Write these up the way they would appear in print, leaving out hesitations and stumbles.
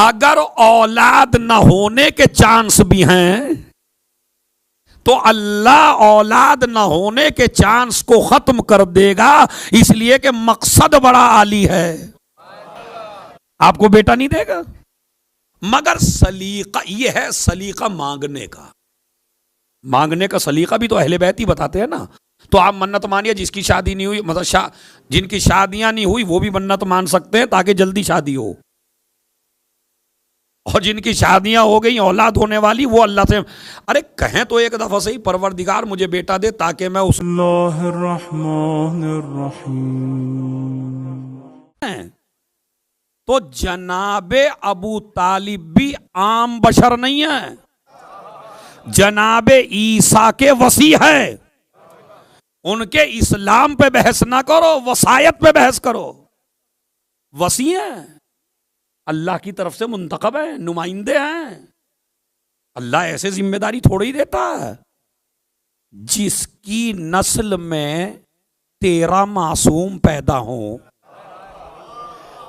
अगर औलाद न होने के चांस भी हैं तो अल्लाह औलाद न होने के चांस को खत्म कर देगा, इसलिए कि मकसद बड़ा आली है। आपको बेटा नहीं देगा, मगर सलीका ये है, सलीका मांगने का। मांगने का सलीका भी तो अहले बैत ही बताते हैं ना। तो आप मन्नत मानिए, जिसकी शादी नहीं हुई, मतलब जिनकी शादियां नहीं हुई वो भी मन्नत मान सकते हैं ताकि जल्दी शादी हो, और जिनकी शादियां हो गई, औलाद होने वाली, वो अल्लाह से अरे कहें तो एक दफा सही, परवरदिगार मुझे बेटा दे ताकि मैं उस तो जनाबे अबू तालिब भी आम बशर नहीं है, जनाबे ईसा के वसी है। उनके इस्लाम पे बहस ना करो, वसायत पे बहस करो। वसी हैं, अल्लाह की तरफ से मुंतखब है, नुमाइंदे हैं। अल्लाह ऐसे जिम्मेदारी थोड़ी ही देता है। जिसकी नस्ल में 13 मासूम पैदा हो,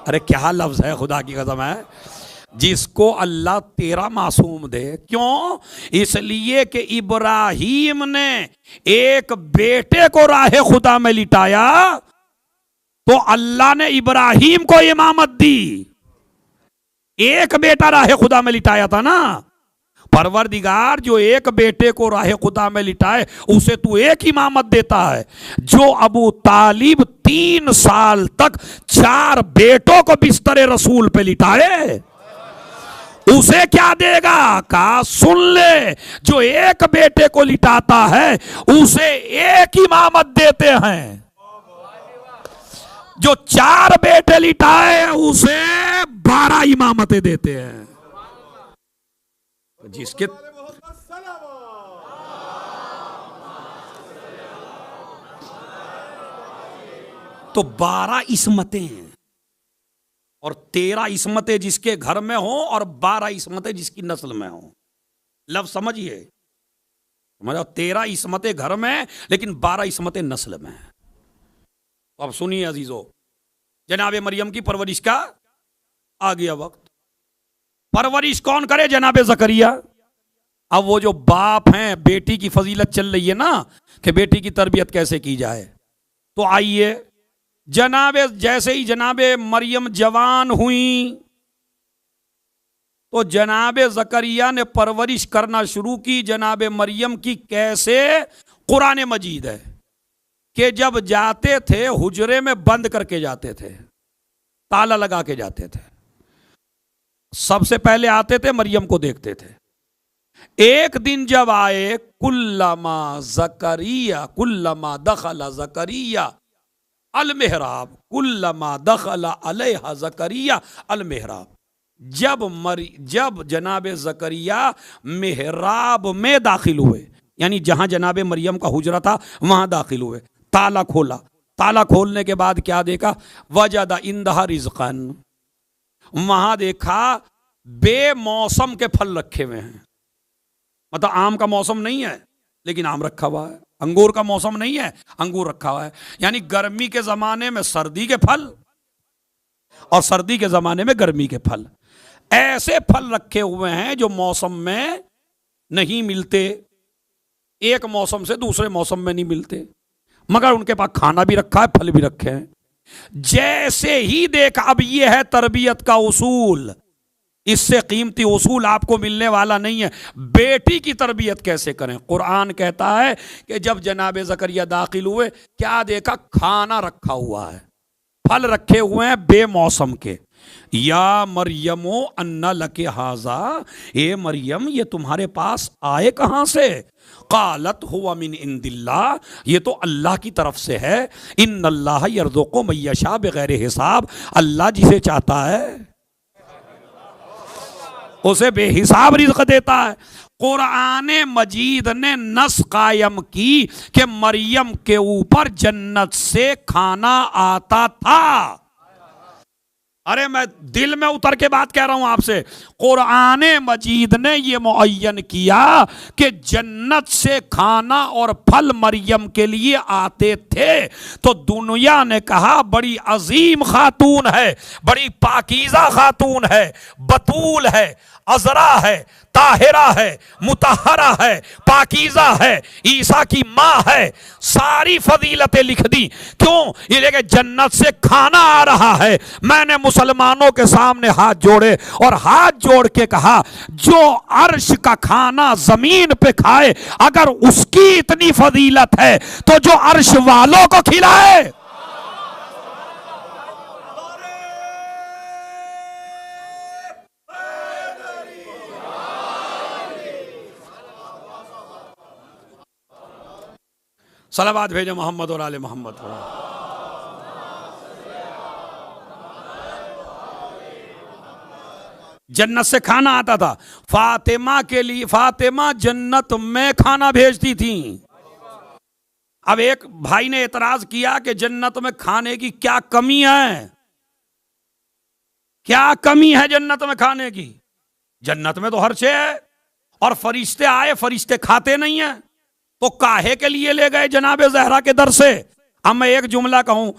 अरे क्या लफ्ज है, खुदा की कसम है, जिसको अल्लाह 13 मासूम दे। क्यों? इसलिए कि इब्राहीम ने एक बेटे को राह खुदा में लिटाया तो अल्लाह ने इब्राहीम को इमामत दी। एक बेटा राह खुदा में लिटाया था ना। परवरदिगार जो एक बेटे को राह खुदा में लिटाए उसे तू एक इमामत देता है। जो अबू तालिब 3 साल तक 4 बेटों को बिस्तर रसूल पे लिटाए, उसे क्या देगा? कहा सुन ले, जो एक बेटे को लिटाता है उसे एक इमामत देते हैं, जो 4 बेटे लिटाए उसे 12 इमामतें देते हैं। जिसके तो 12 इस्मतें हैं, और 13 इस्मतें जिसके घर में हो और 12 इस्मतें जिसकी नस्ल में हो। लफ्ज समझिए, मतलब 13 इस्मतें घर में लेकिन 12 इस्मतें नस्ल में। तो अब सुनिए अजीजों, जनाब मरियम की परवरिश का आ गया वक्त। परवरिश कौन करे? जनाब जकरिया। अब वो जो बाप हैं, बेटी की फजीलत चल रही है ना कि बेटी की तरबियत कैसे की जाए, तो आइए जनाबे जैसे ही जनाबे मरियम जवान हुई तो जनाबे जकरिया ने परवरिश करना शुरू की। जनाबे मरियम की कैसे? कुरान मजीद है कि जब जाते थे हुजरे में बंद करके जाते थे, ताला लगा के जाते थे। सबसे पहले आते थे, मरियम को देखते थे। एक दिन जब आए, कुल्लमा दखला जकरिया अल मेहराब, कुल्लमा दखला अलैहा जकरिया अल मेहराब। जब जनाबे जकरिया मेहराब में दाखिल हुए, यानी जहां जनाबे मरियम का हुजरा था वहां दाखिल हुए, ताला खोला। ताला खोलने के बाद क्या देखा? वजदा इंदहा रिज़्क़न, वहां देखा बेमौसम के फल रखे हुए हैं। मतलब आम का मौसम नहीं है लेकिन आम रखा हुआ है, अंगूर का मौसम नहीं है, अंगूर रखा हुआ है। यानी गर्मी के जमाने में सर्दी के फल और सर्दी के जमाने में गर्मी के फल, ऐसे फल रखे हुए हैं जो मौसम में नहीं मिलते, एक मौसम से दूसरे मौसम में नहीं मिलते, मगर उनके पास खाना भी रखा है, फल भी रखे हैं। जैसे ही देखा, अब यह है तरबियत का उसूल, इससे कीमती उसूल आपको मिलने वाला नहीं है। बेटी की तरबियत कैसे करें? कुरान कहता है कि जब जनाबे ज़करिया दाखिल हुए, क्या देखा? खाना रखा हुआ है, फल रखे हुए हैं बेमौसम के। या मरियमो अन्ना लके हाजा, ए मरियम ये तुम्हारे पास आए कहां से? कालत हुवा मिन इंदिल्लाह, ये तो अल्लाह की तरफ से है। इन्नल्लाह यर्ज़ुक़ु मन यशा बिगैर हिसाब, अल्लाह जिसे चाहता है उसे बेहिसाब रिज़्क़ देता है। कुरान मजीद ने नस कायम की कि मरियम के ऊपर जन्नत से खाना आता था। अरे मैं दिल में उतर के बात कह रहा हूं आपसे। कुरान मजीद ने यह मुअय्यन किया कि जन्नत से खाना और फल मरियम के लिए आते थे, तो दुनिया ने कहा बड़ी अजीम खातून है, बड़ी पाकीज़ा खातून है, बतूल है, अजरा है, ताहिरा है, मुतहरा है, पाकीज़ा है, ईसा की माँ है, सारी फजीलतें लिख दी। क्यों? ये लेके जन्नत से खाना आ रहा है। मैंने मुसलमानों के सामने हाथ जोड़े और हाथ जोड़ के कहा, जो अर्श का खाना जमीन पे खाए, अगर उसकी इतनी फजीलत है तो जो अर्श वालों को खिलाए। सलावत भेजे मोहम्मद और आले मोहम्मद। जन्नत से खाना आता था फातिमा के लिए। फातिमा जन्नत में खाना भेजती थी। अब एक भाई ने एतराज किया कि जन्नत में खाने की क्या कमी है? क्या कमी है जन्नत में खाने की? जन्नत में तो हर शे है, और फरिश्ते आए, फरिश्ते खाते नहीं है, तो काहे के लिए ले गए जनाबे ज़हरा के दर से? अब मैं एक जुमला कहूं,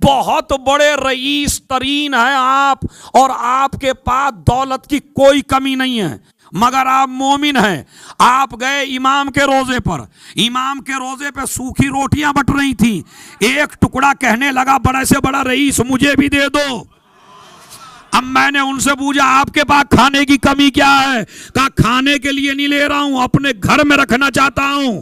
बहुत बड़े रईस तरीन हैं आप, और आपके पास दौलत की कोई कमी नहीं है, मगर आप मोमिन हैं। आप गए इमाम के रोजे पर, इमाम के रोजे पे सूखी रोटियां बट रही थी, एक टुकड़ा कहने लगा बड़े से बड़ा रईस मुझे भी दे दो। अब मैंने उनसे पूछा आपके पास खाने की कमी क्या है? कहा खाने के लिए नहीं ले रहा हूं, अपने घर में रखना चाहता हूं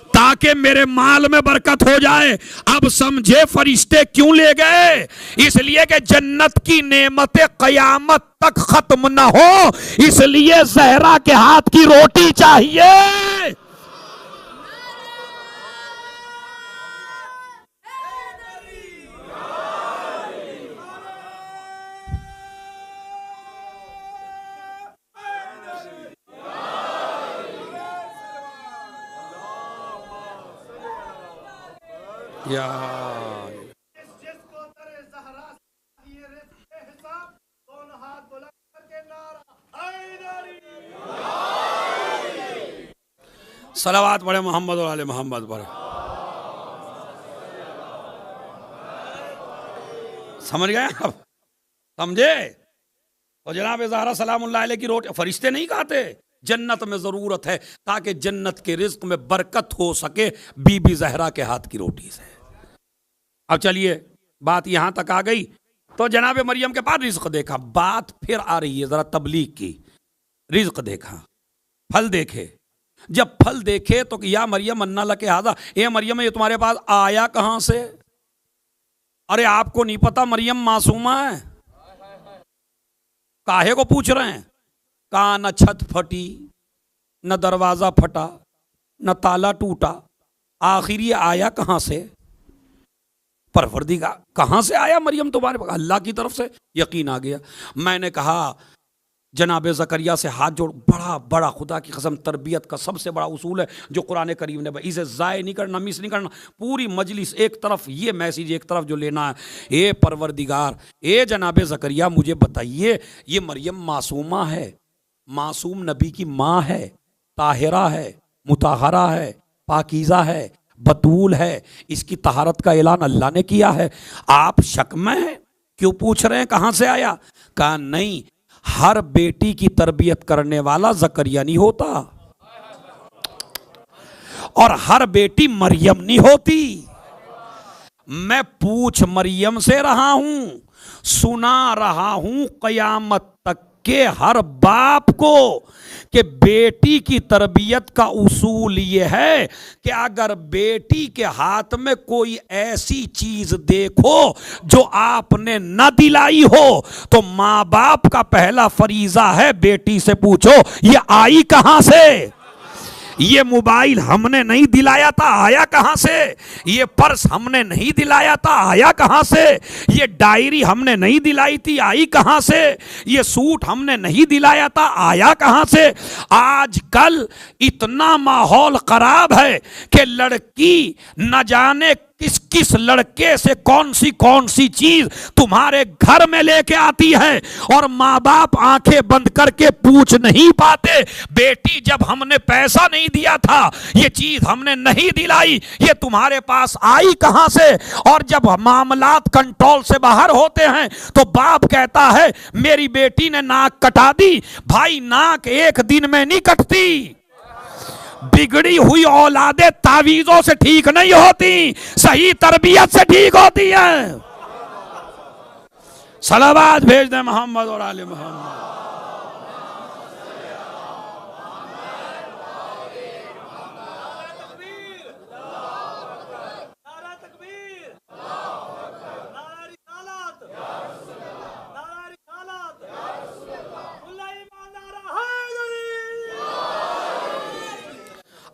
ताकि मेरे माल में बरकत हो जाए। अब समझे फरिश्ते क्यों ले गए? इसलिए कि जन्नत की नेमतें कयामत तक खत्म ना हो, इसलिए ज़हरा के हाथ की रोटी चाहिए। या सलावत पढ़े मोहम्मद और आले मोहम्मद पर। समझ गए आप? समझे? और जनाब ज़हरा सलामुल्लाह अलैह की रोटी फरिश्ते नहीं खाते। जन्नत में जरूरत है ताकि जन्नत के रिज्क में बरकत हो सके बीबी ज़हरा के हाथ की रोटी से। अब चलिए बात यहां तक आ गई, तो जनाब मरियम के पास रिज्क देखा। बात फिर आ रही है जरा तबलीग की। रिज्क देखा, फल देखे। जब फल देखे तो या मरियम अन्ना लके हाजा, ए मरियम ये तुम्हारे पास आया कहां से? अरे आपको नहीं पता मरियम मासूमा है? काहे को पूछ रहे हैं? कहा न छत फटी, न दरवाजा फटा, न ताला टूटा, आखिर ये आया कहां से? परवरदिगार कहां से आया मरियम तुम्हारे पास? अल्लाह की तरफ से। यकीन आ गया। मैंने कहा जनाब ज़करिया से हाथ जोड़, बड़ा बड़ा खुदा की कसम तरबियत का सबसे बड़ा उसूल है जो कुरान करीम ने, इसे ज़ाय नहीं करना, मिस नहीं करना। पूरी मजलिस एक तरफ ये मैसेज, एक तरफ जो लेना है। ए परवरदिगार, ए जनाब ज़करिया मुझे बताइए, ये मरियम मासूमा है, मासूम नबी की माँ है, ताहिरा है, मुताहरा है, पाकीज़ा है, बतूल है, इसकी तहारत का ऐलान अल्लाह ने किया है। आप शक में हैं? क्यों पूछ रहे हैं कहां से आया? कहा नहीं, हर बेटी की तरबियत करने वाला ज़करिया नहीं होता, और हर बेटी मरियम नहीं होती। मैं पूछ मरियम से रहा हूं, सुना रहा हूं कयामत तक के हर बाप को कि बेटी की तरबियत का उसूल यह है कि अगर बेटी के हाथ में कोई ऐसी चीज देखो जो आपने न दिलाई हो, तो माँ बाप का पहला फरीजा है बेटी से पूछो ये आई कहां से? ये मोबाइल हमने नहीं दिलाया था, आया कहां से? ये पर्स हमने नहीं दिलाया था, आया कहां से? ये डायरी हमने नहीं दिलाई थी, आई कहां से? ये सूट हमने नहीं दिलाया था, आया कहां से? आजकल इतना माहौल खराब है कि लड़की न जाने किस किस लड़के से कौन सी चीज तुम्हारे घर में लेके आती है, और माँ बाप आंखें बंद करके पूछ नहीं पाते, बेटी जब हमने पैसा नहीं दिया था, ये चीज हमने नहीं दिलाई, ये तुम्हारे पास आई कहां से। और जब मामलात कंट्रोल से बाहर होते हैं तो बाप कहता है मेरी बेटी ने नाक कटा दी। भाई नाक एक दिन में नहीं कटती, बिगड़ी हुई औलादे तावीजों से ठीक नहीं होती, सही तरबियत से ठीक होती है। सलावत भेज दे मोहम्मद और आले मोहम्मद।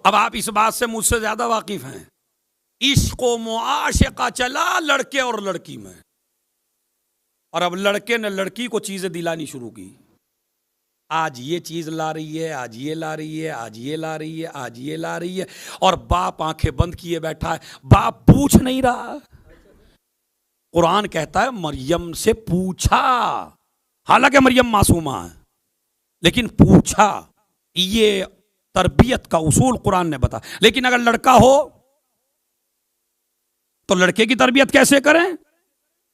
अब आप इस बात से मुझसे ज्यादा वाकिफ हैं, इश्क व मुआशिका चला लड़के और लड़की में, और अब लड़के ने लड़की को चीजें दिलानी शुरू की। आज ये चीज ला रही है, आज ये ला रही है, आज ये ला रही है, आज ये ला रही है, और बाप आंखें बंद किए बैठा है, बाप पूछ नहीं रहा। कुरान कहता है मरियम से पूछा, हालांकि मरियम मासूमा है लेकिन पूछा। ये तरबियत का उसूल कुरान ने बता। लेकिन अगर लड़का हो तो लड़के की तरबियत कैसे करें,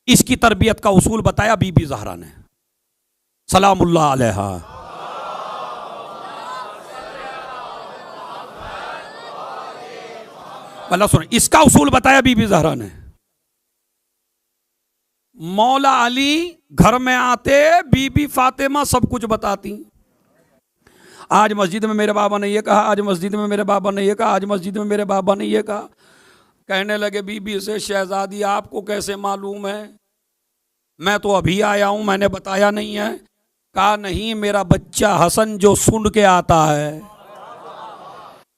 इसकी तरबियत का उसूल बताया बीबी ज़हरा ने सलामुल्लाह अलैहा। अल्लाह सुन, इसका उसूल बताया बीबी ज़हरा ने। मौला अली घर में आते, बीबी फातिमा सब कुछ बताती। आज मस्जिद में मेरे बाबा ने ये कहा, आज मस्जिद में मेरे बाबा ने ये कहा, आज मस्जिद में मेरे बाबा ने ये कहा। कहने लगे बीबी से, शहजादी आपको कैसे मालूम है, मैं तो अभी आया हूं, मैंने बताया नहीं है। कहा नहीं, मेरा बच्चा हसन जो सुन के आता है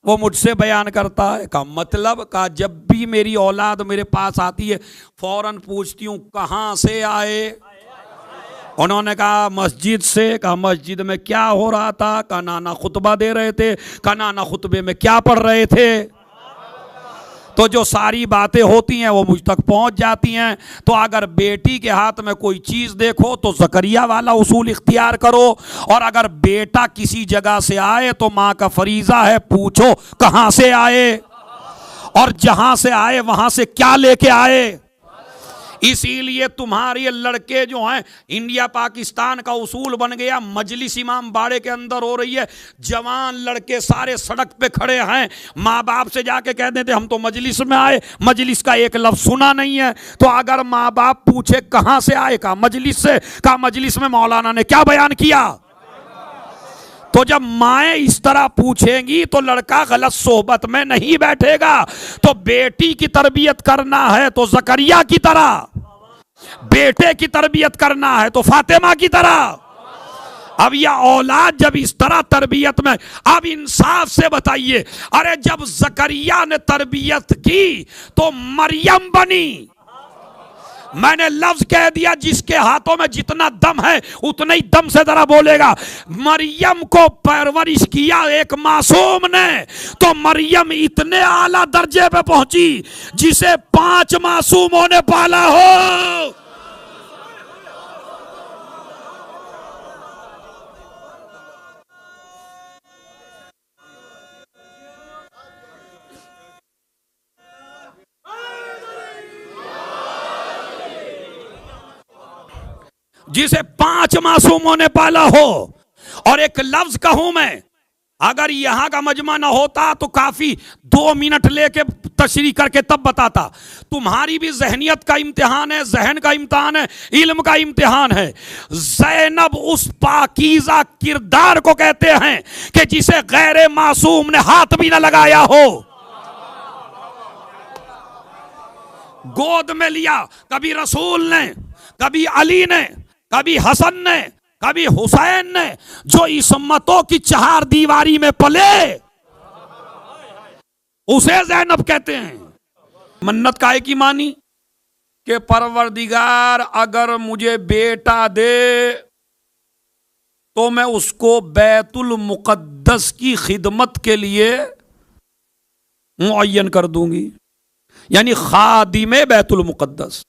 वो मुझसे बयान करता है। कहा मतलब? कहा जब भी मेरी औलाद मेरे पास आती है फौरन पूछती हूं कहां से आए। उन्होंने कहा मस्जिद से। कहा मस्जिद में क्या हो रहा था? कहा नाना खुतबा दे रहे थे। कहा नाना खुतबे में क्या पढ़ रहे थे? तो जो सारी बातें होती हैं वो मुझ तक पहुंच जाती हैं। तो अगर बेटी के हाथ में कोई चीज़ देखो तो ज़करिया वाला उसूल इख्तियार करो, और अगर बेटा किसी जगह से आए तो माँ का फरीज़ा है पूछो कहाँ से आए, और जहाँ से आए वहाँ से क्या लेके आए। इसीलिए तुम्हारे लड़के जो हैं, इंडिया पाकिस्तान का उसूल बन गया, मजलिस इमाम बाड़े के अंदर हो रही है, जवान लड़के सारे सड़क पे खड़े हैं, माँ बाप से जाके कह देते हम तो मजलिस में आए, मजलिस का एक लफ्ज़ सुना नहीं है। तो अगर माँ बाप पूछे कहाँ से आए, कहा मजलिस से। कहा मजलिस में मौलाना ने क्या बयान किया। तो जब माएँ इस तरह पूछेंगी तो लड़का गलत सोहबत में नहीं बैठेगा। तो बेटी की तरबियत करना है तो ज़करिया की तरह, बेटे की तरबियत करना है तो फातिमा की तरह। अब यह औलाद जब इस तरह तरबियत में, अब इंसाफ से बताइए, अरे जब ज़करिया ने तरबियत की तो मरियम बनी। मैंने लफ्ज कह दिया, जिसके हाथों में जितना दम है उतना ही दम से जरा बोलेगा। मरियम को परवरिश किया एक मासूम ने, तो मरियम इतने आला दर्जे पे पहुंची जिसे 5 मासूमों ने पाला हो। जिसे 5 मासूमों ने पाला हो। और एक लफ्ज कहूं मैं, अगर यहां का मजमा ना होता तो काफी 2 मिनट लेके तशरीह करके तब बताता। तुम्हारी भी जहनियत का इम्तिहान है, जहन का इम्तिहान है, इल्म का इम्तिहान है। ज़ैनब उस पाकीज़ा किरदार को कहते हैं कि जिसे गैर मासूम ने हाथ भी ना लगाया हो। गोद में लिया, कभी रसूल ने, कभी अली ने, कभी हसन ने, कभी हुसैन ने, जो इस्मतों की 4 दीवारी में पले, उसे ज़ैनब कहते हैं। मन्नत काहे की मानी कि परवरदिगार अगर मुझे बेटा दे तो मैं उसको बैतुल मुक़द्दस की खिदमत के लिए मुअय्यन कर दूंगी। यानी खादिमे बैतुल मुकद्दस,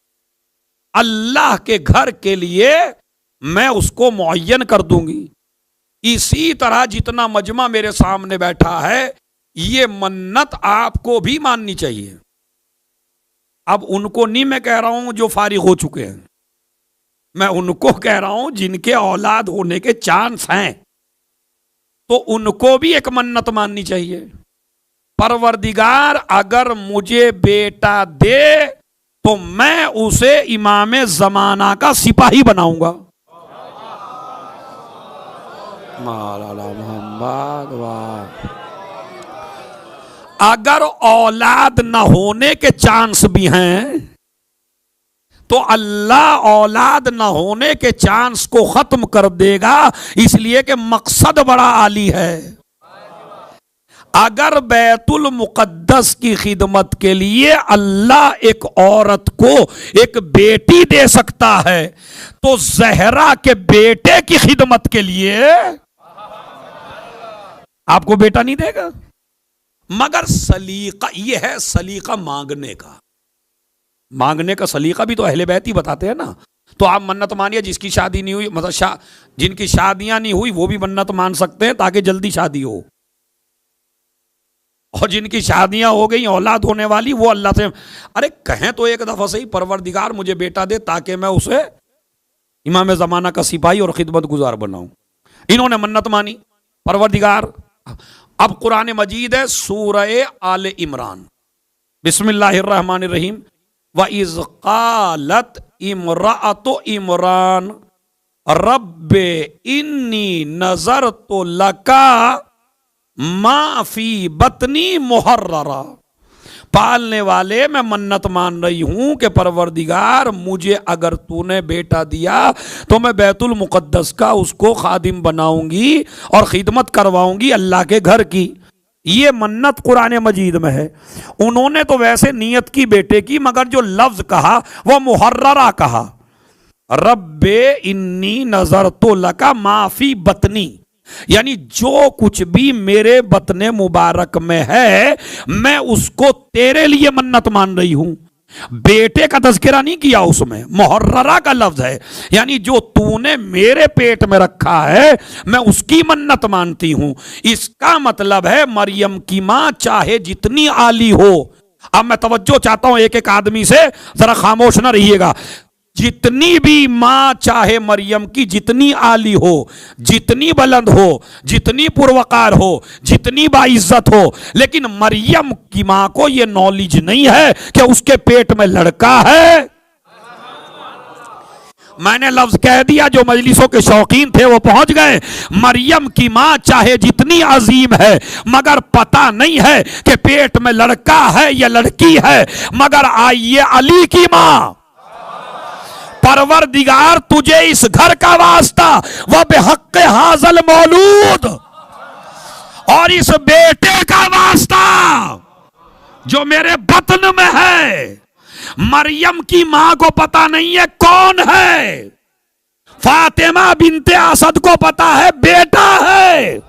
अल्लाह के घर के लिए मैं उसको मुअय्यन कर दूंगी। इसी तरह जितना मजमा मेरे सामने बैठा है, ये मन्नत आपको भी माननी चाहिए। अब उनको नहीं मैं कह रहा हूं जो फारिग हो चुके हैं, मैं उनको कह रहा हूं जिनके औलाद होने के चांस हैं, तो उनको भी एक मन्नत माननी चाहिए। परवरदिगार अगर मुझे बेटा दे तो मैं उसे इमाम जमाना का सिपाही बनाऊंगा। मौलाना मोहम्मद वाह। अगर औलाद न होने के चांस भी हैं तो अल्लाह औलाद न होने के चांस को खत्म कर देगा, इसलिए कि मकसद बड़ा आली है। अगर बैतुल मुकद्दस की खिदमत के लिए अल्लाह एक औरत को एक बेटी दे सकता है, तो जहरा के बेटे की खिदमत के लिए आपको बेटा नहीं देगा। मगर सलीका ये है, सलीका मांगने का, मांगने का सलीका भी तो अहले बैत ही बताते हैं ना। तो आप मन्नत मानिए, जिसकी शादी नहीं हुई, मतलब जिनकी शादियां नहीं हुई वो भी मन्नत मान सकते हैं ताकि जल्दी शादी हो, और जिनकी शादियां हो गई, औलाद होने वाली, वो अल्लाह से अरे कहें तो एक दफा सही, परवरदिगार मुझे बेटा दे ताकि मैं उसे इमाम ज़माना का सिपाही और खिदमत गुजार बनाऊं। इन्होंने मन्नत मानी, परवरदिगार। अब कुरान मजीद है सूरह आले इमरान, बिस्मिल्लाहिर्रहमानिर्रहीम। व इज़ क़ालत इमराअतु इमरान रब्बे इन्नी नज़रतु लका माफी बतनी मुहर्ररा। पालने वाले, मैं मन्नत मान रही हूं कि परवरदिगार मुझे अगर तूने बेटा दिया तो मैं बैतुल मुकद्दस का उसको खादिम बनाऊंगी और खिदमत करवाऊंगी अल्लाह के घर की। ये मन्नत कुरान मजीद में है। उन्होंने तो वैसे नियत की बेटे की, मगर जो लफ्ज कहा वह मुहर्ररा कहा। रब्बे इन्नी नज़रतु लका माफी बतनी, यानी जो कुछ भी मेरे बतने मुबारक में है मैं उसको तेरे लिए मन्नत मान रही हूं। बेटे का तज़किरा नहीं किया उसमें, मुहर्ररा का लफ्ज है, यानी जो तूने मेरे पेट में रखा है मैं उसकी मन्नत मानती हूं। इसका मतलब है मरियम की मां चाहे जितनी आली हो, अब मैं तवज्जो चाहता हूं एक एक आदमी से, जरा खामोश ना रहिएगा। जितनी भी मां चाहे मरियम की जितनी आली हो, जितनी बुलंद हो, जितनी पुरवकार हो, जितनी बाइज्जत हो, लेकिन मरियम की मां को यह नॉलेज नहीं है कि उसके पेट में लड़का है। मैंने लफ्ज कह दिया, जो मजलिसों के शौकीन थे वो पहुंच गए। मरियम की मां चाहे जितनी अजीम है, मगर पता नहीं है कि पेट में लड़का है या लड़की है। मगर आइए अली की मां, परवरदिगार तुझे इस घर का वास्ता, वह बेहक़्क़े हाज़ल मौलूद, और इस बेटे का वास्ता जो मेरे बतन में है। मरियम की मां को पता नहीं है कौन है, फातिमा बिनते असद को पता है बेटा है,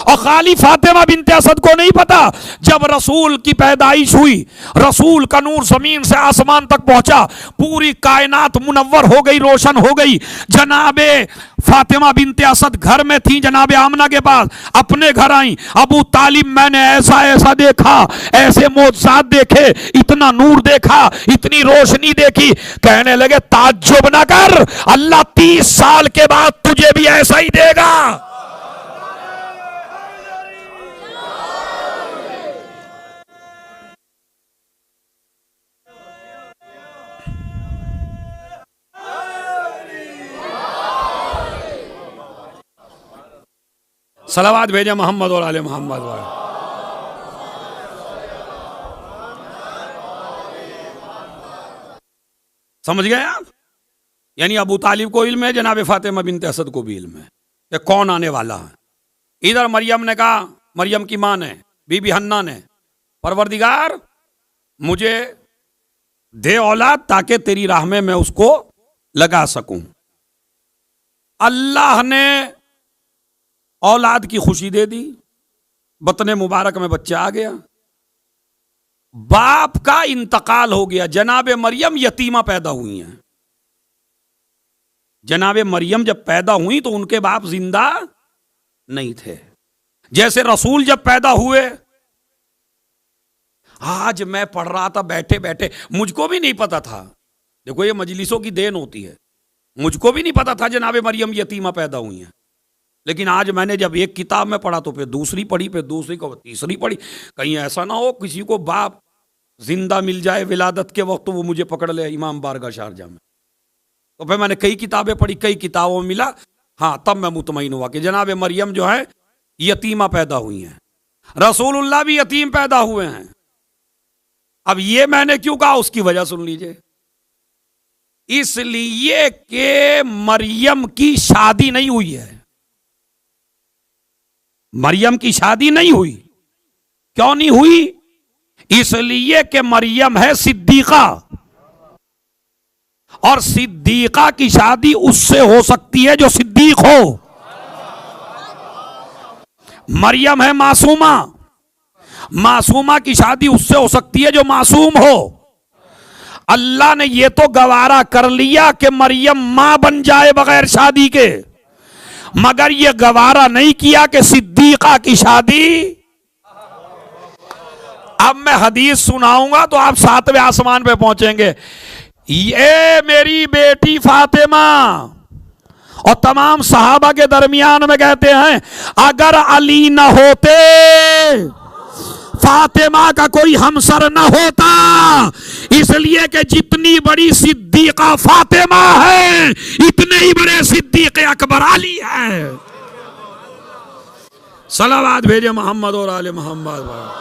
और खाली फातिमा बिनते असद को नहीं पता, जब रसूल की पैदाइश हुई, रसूल का नूर जमीन से आसमान तक पहुंचा, पूरी कायनात मुनव्वर हो गई, रोशन हो गई। जनाबे फातिमा बिनते असद घर में थी, जनाबे आमना के पास, अपने घर आई। अबू तालिब, मैंने ऐसा ऐसा देखा, ऐसे मोज़ात देखे, इतना नूर देखा, इतनी रोशनी देखी। कहने लगे ताज्जुब ना कर, अल्लाह 30 साल के बाद तुझे भी ऐसा ही देगा। सलावात भेजा मोहम्मद और आले मोहम्मद वाले। समझ गए आप? यानी अबू तालिब को इल्म है, जनाब फातिमा बिनते असद को भी इल्म है कि कौन आने वाला है। इधर मरियम ने कहा, मरियम की मां ने, बीबी हन्ना ने, परवरदिगार मुझे दे औलाद ताकि तेरी राह में मैं उसको लगा सकूं। अल्लाह ने औलाद की खुशी दे दी, बतने मुबारक में बच्चा आ गया। बाप का इंतकाल हो गया, जनाबे मरियम यतीमा पैदा हुई हैं। जनाबे मरियम जब पैदा हुई तो उनके बाप जिंदा नहीं थे। जैसे रसूल जब पैदा हुए, आज मैं पढ़ रहा था बैठे बैठे, मुझको भी नहीं पता था, देखो ये मजलिसों की देन होती है, मुझको भी नहीं पता था जनाबे मरियम यतीमा पैदा हुई हैं। लेकिन आज मैंने जब एक किताब में पढ़ा तो फिर दूसरी पढ़ी, फिर दूसरी को तीसरी पढ़ी। कहीं ऐसा ना हो किसी को बाप जिंदा मिल जाए विलादत के वक्त तो वो मुझे पकड़ ले इमाम बारगाह शारजा में। तो फिर मैंने कई किताबें पढ़ी, कई किताबों में मिला, हाँ तब मैं मुतमईन हुआ कि जनाब मरियम जो है यतीमा पैदा हुई हैं। रसूलुल्लाह भी यतीम पैदा हुए हैं। अब ये मैंने क्यों कहा उसकी वजह सुन लीजिए। इसलिए कि मरियम की शादी नहीं हुई है, मरियम की शादी नहीं हुई। क्यों नहीं हुई? इसलिए कि मरियम है सिद्दीका, और सिद्दीका की शादी उससे हो सकती है जो सिद्दीक हो। मरियम है मासूमा, मासूमा की शादी उससे हो सकती है जो मासूम हो। अल्लाह ने यह तो गवारा कर लिया कि मरियम मां बन जाए बगैर शादी के, मगर यह गवारा नहीं किया कि सिद्दीका की शादी। अब मैं हदीस सुनाऊंगा तो आप 7वें आसमान पे पहुंचेंगे। ये मेरी बेटी फातिमा, और तमाम सहाबा के दरमियान में कहते हैं अगर अली न होते, फातिमा का कोई हमसर न होता, इसलिए कि जितनी बड़ी सिद्दीका फातिमा है इतने ही बड़े सिद्दीक अकबर अली है। सलावत भेजे मोहम्मद और आले मोहम्मद।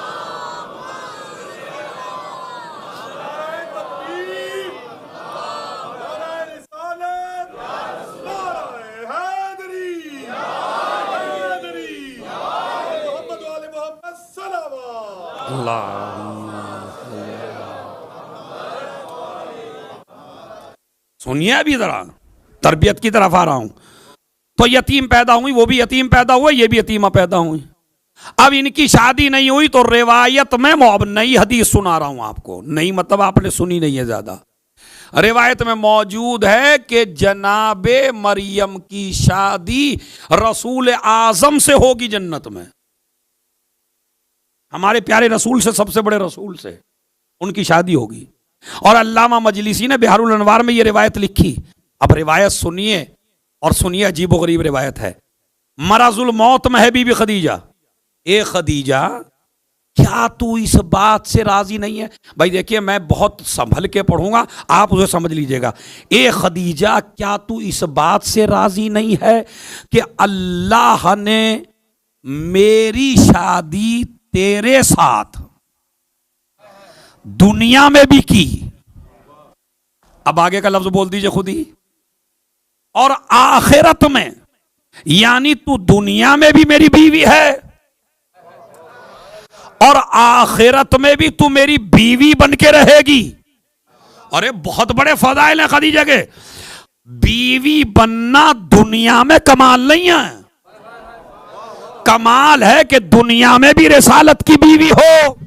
सुनिए अभी जरा तरबियत की तरफ आ रहा हूं। तो यतीम पैदा हुई, वो भी यतीम पैदा हुए, ये भी यतीमा पैदा हुई। अब इनकी शादी नहीं हुई तो रिवायत में, अब नई हदीस सुना रहा हूं आपको, नई मतलब आपने सुनी नहीं है ज्यादा, रिवायत में मौजूद है कि जनाबे मरियम की शादी रसूल आजम से होगी जन्नत में। हमारे प्यारे रसूल से, सबसे बड़े रसूल से उनकी शादी होगी। और अल्लामा मजलिसी ने बिहारुल अनवार में यह रिवायत लिखी। अब रिवायत सुनिए, और सुनिए अजीब व गरीब रिवायत है। मराजुल मौत में है बीबी खदीजा। ए खदीजा, क्या तू इस बात से राजी नहीं है? भाई देखिए मैं बहुत संभल के पढ़ूंगा, आप उसे समझ लीजिएगा। ए खदीजा, क्या तू इस बात से राजी नहीं है कि अल्लाह ने मेरी शादी तेरे साथ दुनिया में भी की? अब आगे का लफ्ज बोल दीजिए खुद ही। और आखिरत में, यानी तू दुनिया में भी मेरी बीवी है और आखिरत में भी तू मेरी बीवी बन के रहेगी। अरे बहुत बड़े फजाइल है खदीजा के। बीवी बनना दुनिया में कमाल नहीं है, कमाल है कि दुनिया में भी रिसालत की बीवी हो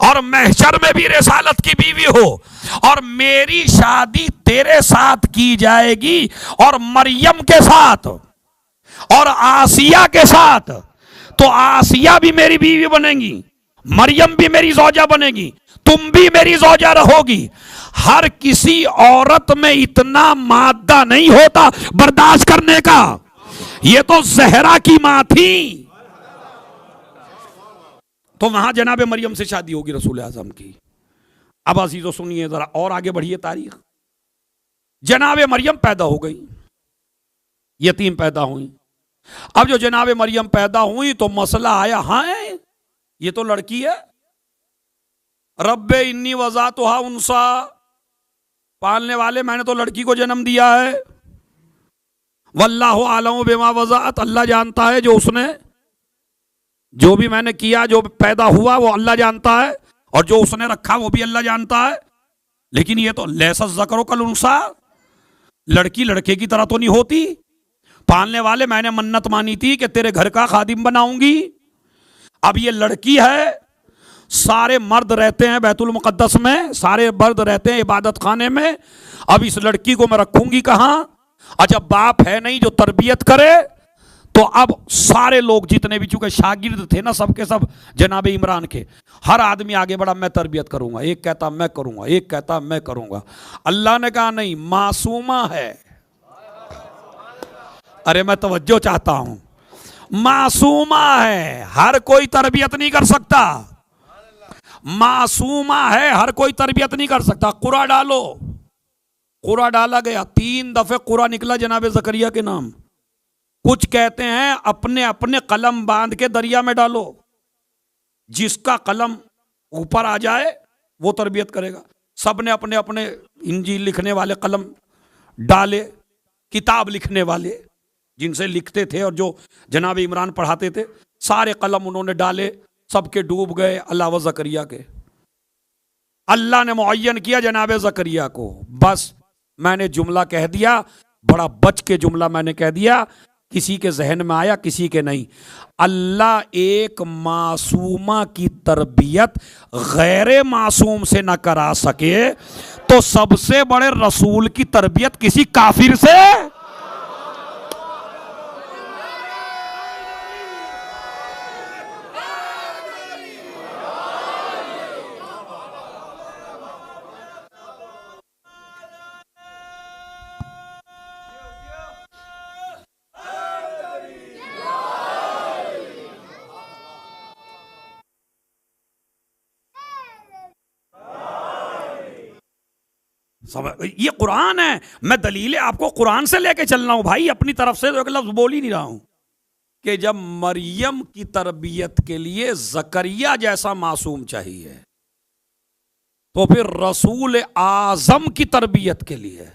और महशर में भी रिसालत की बीवी हो। और मेरी शादी तेरे साथ की जाएगी और मरियम के साथ और आसिया के साथ। तो आसिया भी मेरी बीवी बनेगी, मरियम भी मेरी ज़ौजा बनेगी, तुम भी मेरी ज़ौजा रहोगी। हर किसी औरत में इतना मादा नहीं होता बर्दाश्त करने का। ये तो जहरा की मां थी। तो वहां जनाबे मरियम से शादी होगी रसूल आजम की। अब अजीजों सुनिए जरा और आगे बढ़िए तारीख। जनाबे मरियम पैदा हो गई, यतीम पैदा हुई। अब जो जनाबे मरियम पैदा हुई तो मसला आया, हाँ ये तो लड़की है, रब्बे इन्नी वज़ातुहा उनसा, पालने वाले मैंने तो लड़की को जन्म दिया है। वल्लाहु आलमु बिमा वज़अत, अल्लाह जानता है जो उसने, जो भी मैंने किया, जो पैदा हुआ वो अल्लाह जानता है, और जो उसने रखा वो भी अल्लाह जानता है। लेकिन ये तो लैसा ज़करो कल उनसा, लड़की लड़के की तरह तो नहीं होती। पालने वाले मैंने मन्नत मानी थी कि तेरे घर का खादिम बनाऊंगी। अब ये लड़की है सारे मर्द रहते हैं बैतुल मुक़द्दस में, सारे मर्द रहते हैं इबादत खाने में। अब इस लड़की को मैं रखूंगी कहाँ? अच्छा, बाप है नहीं जो तरबियत करे, तो अब सारे लोग जितने भी, चूंकि शागिर्द थे ना सबके सब जनाब इमरान के, हर आदमी आगे बढ़ा, मैं तरबियत करूंगा, एक कहता मैं करूंगा, एक कहता मैं करूंगा। अल्लाह ने कहा नहीं, मासूमा है। अरे मैं तवज्जो चाहता हूं, मासूमा है, हर कोई तरबियत नहीं कर सकता। मासूमा है, हर कोई तरबियत नहीं कर सकता। कुरा डालो, कुरा डाला गया, 3 दफे कुरा निकला जनाब ज़करिया के नाम। कुछ कहते हैं अपने अपने कलम बांध के दरिया में डालो, जिसका कलम ऊपर आ जाए वो तरबियत करेगा। सब ने अपने अपने इंजील लिखने वाले कलम डाले, किताब लिखने वाले जिनसे लिखते थे और जो जनाब इमरान पढ़ाते थे, सारे कलम उन्होंने डाले, सबके डूब गए अलावा ज़करिया के। अल्लाह ने मुअय्यन किया जनाब ज़करिया को। बस मैंने जुमला कह दिया, बड़ा बच के जुमला मैंने कह दिया, किसी के जहन में आया किसी के नहीं। अल्लाह एक मासूमा की तरबियत गैर मासूम से न करा सके तो सबसे बड़े रसूल की तरबियत किसी काफिर से? ये कुरान है, मैं दलीलें आपको कुरान से लेके चल रहा हूं भाई, अपनी तरफ से तो एक लफ्ज बोल ही नहीं रहा हूं। कि जब मरियम की तरबियत के लिए ज़करिया जैसा मासूम चाहिए, तो फिर रसूल आजम की तरबियत के लिए,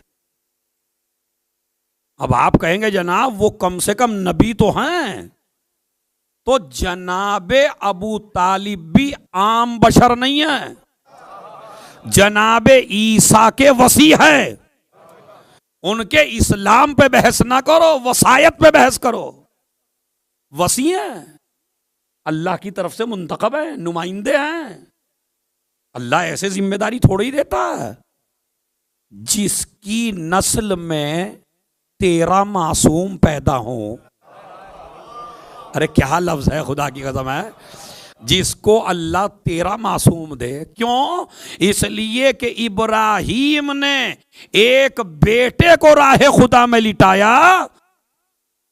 अब आप कहेंगे जनाब वो कम से कम नबी तो हैं, तो जनाबे अबू तालिब भी आम बशर नहीं है, जनाबे ईसा के वसी है। उनके इस्लाम पे बहस ना करो, वसायत पे बहस करो। वसी हैं, अल्लाह की तरफ से मुंतखब है, नुमाइंदे हैं। अल्लाह ऐसे जिम्मेदारी थोड़ी ही देता है। जिसकी नस्ल में 13 मासूम पैदा हो, अरे क्या लफ्ज है, खुदा की कसम है, जिसको अल्लाह 13 मासूम दे। क्यों? इसलिए कि इब्राहीम ने एक बेटे को राह खुदा में लिटाया,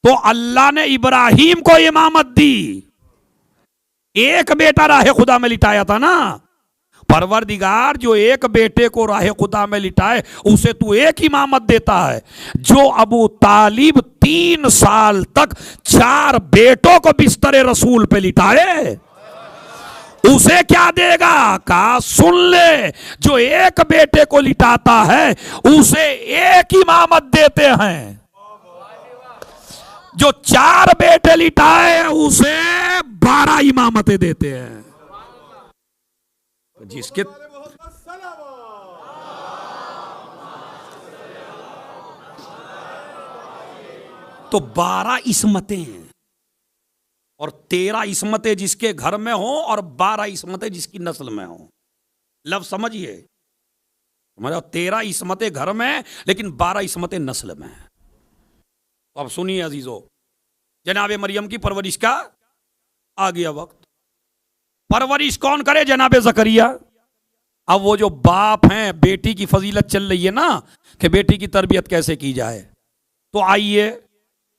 तो अल्लाह ने इब्राहीम को इमामत दी। एक बेटा राह खुदा में लिटाया था ना, परवरदिगार जो एक बेटे को राह खुदा में लिटाए उसे तू एक इमामत देता है। जो अबू तालिब 3 साल तक 4 बेटों को बिस्तर रसूल पे लिटाए, उसे क्या देगा? कहा सुन ले, जो एक बेटे को लिटाता है उसे एक इमामत देते हैं, जो 4 बेटे लिटाए उसे 12 इमामतें देते हैं। जिसके तो 12 इस्मतें हैं, और 13 इस्मतें जिसके घर में हो और 12 इस्मतें जिसकी नस्ल में हो। लफ्ज समझिए, 13 इस्मतें घर में लेकिन 12 इस्मतें नस्ल में। तो अब सुनिए अजीजों, जनाब मरियम की परवरिश का आ गया वक्त। परवरिश कौन करे? जनाब ज़करिया। अब वो जो बाप हैं, बेटी की फजीलत चल रही है ना कि बेटी की तरबियत कैसे की जाए, तो आइए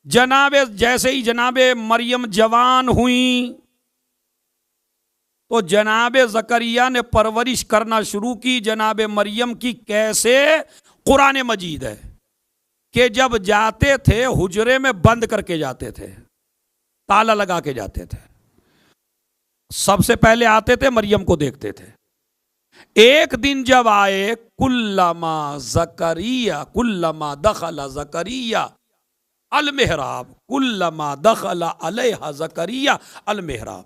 जनाबे, जैसे ही जनाबे मरियम जवान हुई तो जनाबे ज़करिया ने परवरिश करना शुरू की। जनाबे मरियम की कैसे? कुरान मजीद है कि जब जाते थे हुजरे में बंद करके जाते थे, ताला लगा के जाते थे। सबसे पहले आते थे, मरियम को देखते थे। एक दिन जब आए, कुल्लमा दखला ज़करिया अल मेहराब, कुल्लमा दखला अलैहा ज़करिया अल मेहराब।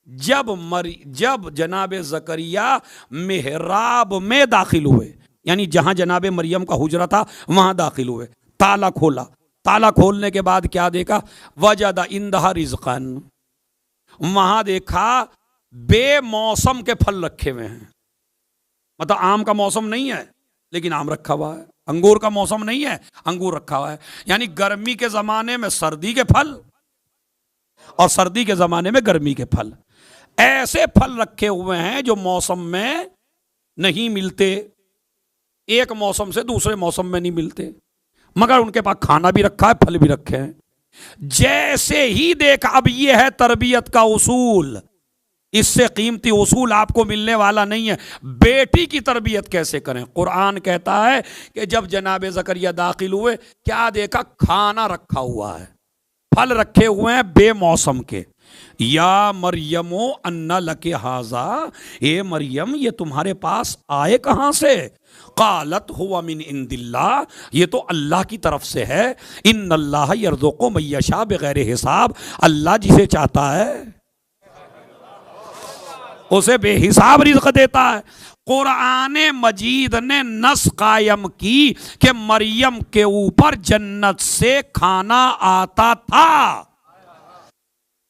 जब जनाबे ज़करिया मेहराब में दाखिल हुए, यानी जहां जनाबे मरियम का हुजरा था वहां दाखिल हुए, ताला खोला। ताला खोलने के बाद क्या देखा? वजदा इंदहा रिज़्क़न, वहां देखा बेमौसम के फल रखे हुए हैं। मतलब आम का मौसम नहीं है लेकिन आम रखा हुआ है, अंगूर का मौसम नहीं है अंगूर रखा हुआ है। यानी गर्मी के जमाने में सर्दी के फल और सर्दी के जमाने में गर्मी के फल, ऐसे फल रखे हुए हैं जो मौसम में नहीं मिलते, एक मौसम से दूसरे मौसम में नहीं मिलते, मगर उनके पास खाना भी रखा है, फल भी रखे हैं। जैसे ही देखा, अब यह है तरबियत का उसूल, इससे कीमती उसूल आपको मिलने वाला नहीं है। बेटी की तरबियत कैसे करें? कुरान कहता है कि जब जनाब ज़करिया दाखिल हुए, क्या देखा? खाना रखा हुआ है, फल रखे हुए हैं बेमौसम के। या मरियमो अन्ना लके हाजा, ए मरियम ये तुम्हारे पास आए कहां से? कालत हुआ मिन इंदिल्लाह, ये तो अल्लाह की तरफ से है। इन्नल्लाह यर्ज़ुक़ु मन यशा बिगैर हिसाब, अल्लाह जिसे चाहता है उसे बेहिसाब रिज़्क़ देता है। कुरान मजीद ने नस कायम की कि मरियम के ऊपर जन्नत से खाना आता था।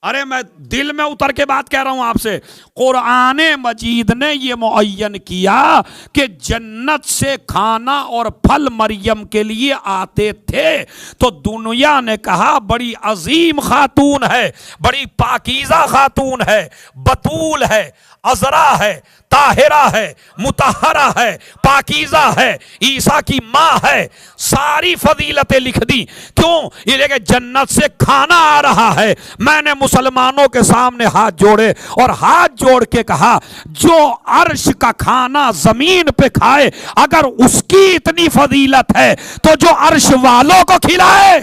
अरे मैं दिल में उतर के बात कह रहा हूं आपसे। कुरान मजीद ने यह मुअय्यन किया कि जन्नत से खाना और फल मरियम के लिए आते थे। तो दुनिया ने कहा बड़ी अजीम खातून है, बड़ी पाकीज़ा खातून है, बतूल है, अजरा है, ताहिरा है, मुतहरा है, पाकीज़ा है, ईसा की माँ है, सारी फजीलतें लिख दी। क्यों? ये लेके जन्नत से खाना आ रहा है। मैंने मुसलमानों के सामने हाथ जोड़े और हाथ जोड़ के कहा, जो अर्श का खाना जमीन पे खाए, अगर उसकी इतनी फजीलत है तो जो अर्श वालों को खिलाए